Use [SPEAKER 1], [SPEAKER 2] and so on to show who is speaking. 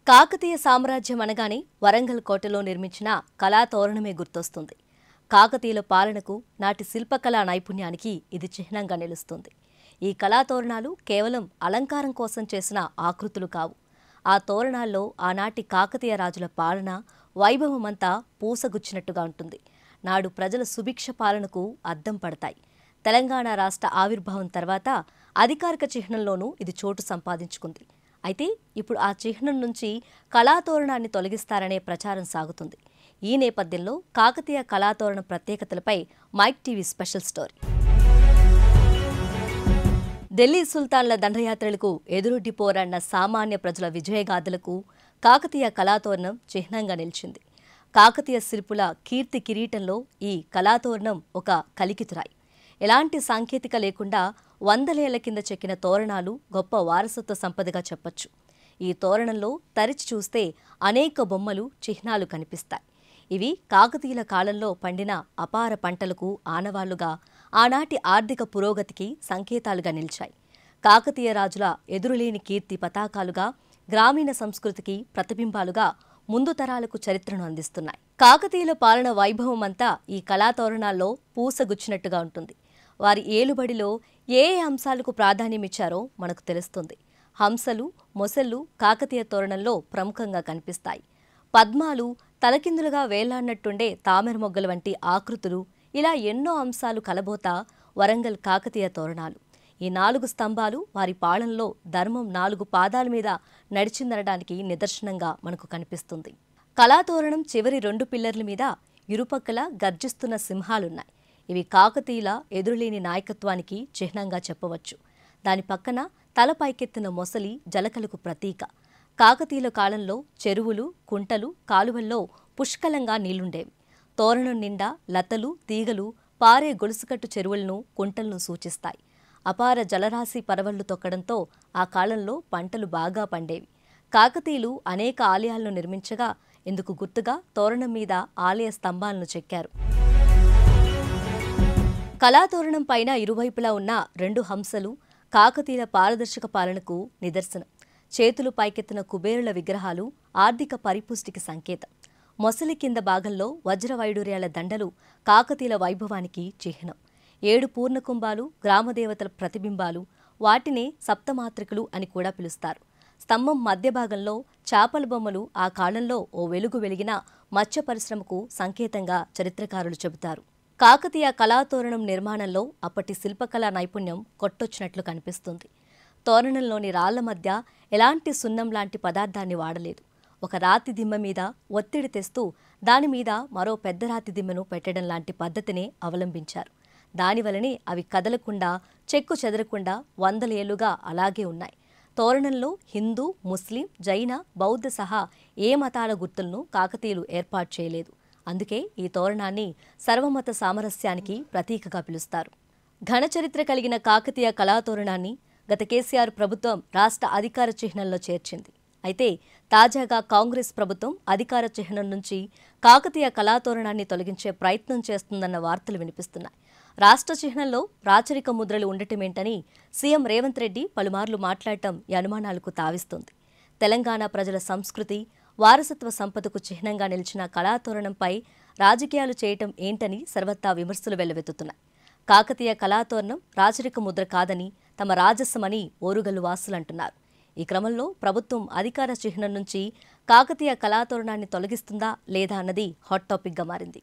[SPEAKER 1] కాకతీయ సామ్రాజ్యం అనగానే వరంగల్ కోటలో నిర్మించిన కళాతోరణమే గుర్తొస్తుంది. కాకతీయుల పాలనకు, నాటి శిల్పకళా నైపుణ్యానికి ఇది చిహ్నంగా నిలుస్తుంది. ఈ కళాతోరణాలు కేవలం అలంకారం కోసం చేసిన ఆకృతులు కావు. ఆ తోరణాల్లో ఆనాటి కాకతీయ రాజుల పాలన, వైభవమంతా పూసగుచ్చినట్టుగా ఉంటుంది. నాడు ప్రజల సుభిక్ష పాలనకు అద్దం పడతాయి. తెలంగాణ రాష్ట్ర ఆవిర్భావం తర్వాత అధికారిక చిహ్నంలోనూ ఇది చోటు సంపాదించుకుంది. అయితే ఇప్పుడు ఆ చిహ్నం నుంచి కళాతోరణాన్ని తొలగిస్తారనే ప్రచారం సాగుతుంది. ఈ నేపథ్యంలో కాకతీయ కళాతోరణ ప్రత్యేకతలపై Mic TV special story. Delhi సుల్తాన్ల దండయాత్రలకు ఎదురొడ్డి పోరాడిన సామాన్య ప్రజల విజయగాథలకు కాకతీయ కళాతోరణం చిహ్నంగా నిలిచింది. కాకతీయ శిల్పుల కీర్తి కిరీటంలో ఈ కళాతోరణం ఒక కలికితురాయి. ఎలాంటి సాంకేతిక లేకుండా వందలేళ్ల కింద చెక్కిన తోరణాలు గొప్ప వారసత్వ సంపదగా చెప్పొచ్చు. ఈ తోరణంలో తరిచి చూస్తే అనేక బొమ్మలు, చిహ్నాలు కనిపిస్తాయి. ఇవి కాకతీయుల కాలంలో పండిన అపార పంటలకు ఆనవాళ్లుగా, ఆనాటి ఆర్థిక పురోగతికి సంకేతాలుగా నిలిచాయి. కాకతీయ రాజుల ఎదురులేని కీర్తి పతాకాలుగా, గ్రామీణ సంస్కృతికి ప్రతిబింబాలుగా ముందు తరాలకు చరిత్రను అందిస్తున్నాయి. కాకతీయుల పాలన వైభవమంతా ఈ కళాతోరణాల్లో పూసగుచ్చినట్టుగా ఉంటుంది. వారి ఏలుబడిలో ఏ అంశాలకు ప్రాధాన్యమిచ్చారో మనకు తెలుస్తుంది. హంసలు, మొసళ్ళు కాకతీయ తోరణంలో ప్రముఖంగా కనిపిస్తాయి. పద్మాలు, తలకిందులుగా వేలాడినట్టుండే తామర మొగ్గల వంటి ఆకృతులు, ఇలా ఎన్నో అంశాలు కలబోత వరంగల్ కాకతీయ తోరణాలు. ఈ 4 స్తంభాలు వారి పాలనలో ధర్మం 4 పాదాల మీద నడిచిందనడానికి నిదర్శనంగా మనకు కనిపిస్తుంది. కళాతోరణం చివరి 2 పిల్లర్ల మీద ఇరుపక్కల గర్జిస్తున్న సింహాలున్నాయి. ఇవి కాకతీయుల ఎదురులేని నాయకత్వానికి చిహ్నంగా చెప్పవచ్చు. దాని పక్కన తల పైకెత్తిన మొసలి జలకలకు ప్రతీక. కాకతీయుల కాలంలో చెరువులు, కుంటలు, కాలువల్లో పుష్కలంగా నీళ్లుండేవి. తోరణం నిండా లతలు, తీగలు, పారే గొలుసుకట్టు చెరువులను, కుంటలను సూచిస్తాయి. అపార జలరాశి పరవళ్లు తొక్కడంతో ఆ కాలంలో పంటలు బాగా పండేవి. కాకతీయులు అనేక ఆలయాలను నిర్మించగా ఇందుకు గుర్తుగా తోరణం మీద ఆలయ స్తంభాలను చెక్కారు. కళాతోరణం పైన ఇరువైపులా ఉన్న 2 హంసలు కాకతీయుల పారదర్శక పాలనకు నిదర్శనం. చేతులు పైకెత్తిన కుబేరుల విగ్రహాలు ఆర్థిక పరిపుష్టికి సంకేతం. మొసలి కింద భాగంలో వజ్రవైడూర్యాల దండలు కాకతీయుల వైభవానికి చిహ్నం. 7 పూర్ణకుంభాలు గ్రామదేవతల ప్రతిబింబాలు, వాటినే సప్తమాత్రికలు అని కూడా పిలుస్తారు. స్తంభం మధ్య భాగంలో చేపల బొమ్మలు ఆ కాలంలో ఓ వెలుగు వెలిగిన మత్స్య పరిశ్రమకు సంకేతంగా చరిత్రకారులు చెబుతారు. కాకతీయ కళాతోరణం నిర్మాణంలో అప్పటి శిల్పకళా నైపుణ్యం కొట్టొచ్చినట్లు కనిపిస్తుంది. తోరణంలోని రాళ్ల మధ్య ఎలాంటి సున్నం లాంటి పదార్థాన్ని వాడలేదు. ఒక రాతి దిమ్మ మీద ఒత్తిడి తెస్తూ దానిమీద మరో పెద్ద రాతి దిమ్మను పెట్టడం లాంటి పద్ధతినే అవలంబించారు. దానివలనే అవి కదలకుండా, చెక్కు చెదరకుండా 100 ఏళ్లుగా అలాగే ఉన్నాయి. తోరణంలో హిందూ, ముస్లిం, జైన, బౌద్ధ సహా ఏ మతాల గుర్తులను కాకతీయులు ఏర్పాటు చేయలేదు. అందుకే ఈ తోరణాన్ని సర్వమత సామరస్యానికి ప్రతీకగా పిలుస్తారు. ఘన చరిత్ర కలిగిన కాకతీయ కళాతోరణాన్ని గత కేసీఆర్ ప్రభుత్వం రాష్ట్ర అధికార చిహ్నంలో చేర్చింది. అయితే తాజాగా కాంగ్రెస్ ప్రభుత్వం అధికార చిహ్నం నుంచి కాకతీయ కళాతోరణాన్ని తొలగించే ప్రయత్నం చేస్తుందన్న వార్తలు వినిపిస్తున్నాయి. రాష్ట్ర చిహ్నంలో రాచరిక ముద్రలు ఉండటమేంటని సీఎం రేవంత్ రెడ్డి పలుమార్లు మాట్లాడటం ఈ అనుమానాలకు తావిస్తోంది. తెలంగాణ ప్రజల సంస్కృతి, వారసత్వ సంపదకు చిహ్నంగా నిలిచిన కళాతోరణంపై రాజకీయాలు చేయటం ఏంటని సర్వత్రా విమర్శలు వెల్లువెత్తుతున్నాయి. కాకతీయ కళాతోరణం రాచరిక ముద్ర కాదని, తమ రాజస్వమని ఓరుగల్లు వాసులంటున్నారు. ఈ క్రమంలో ప్రభుత్వం అధికార చిహ్నం నుంచి కాకతీయ కళాతోరణాన్ని తొలగిస్తుందా లేదా అన్నది హాట్ టాపిక్గా మారింది.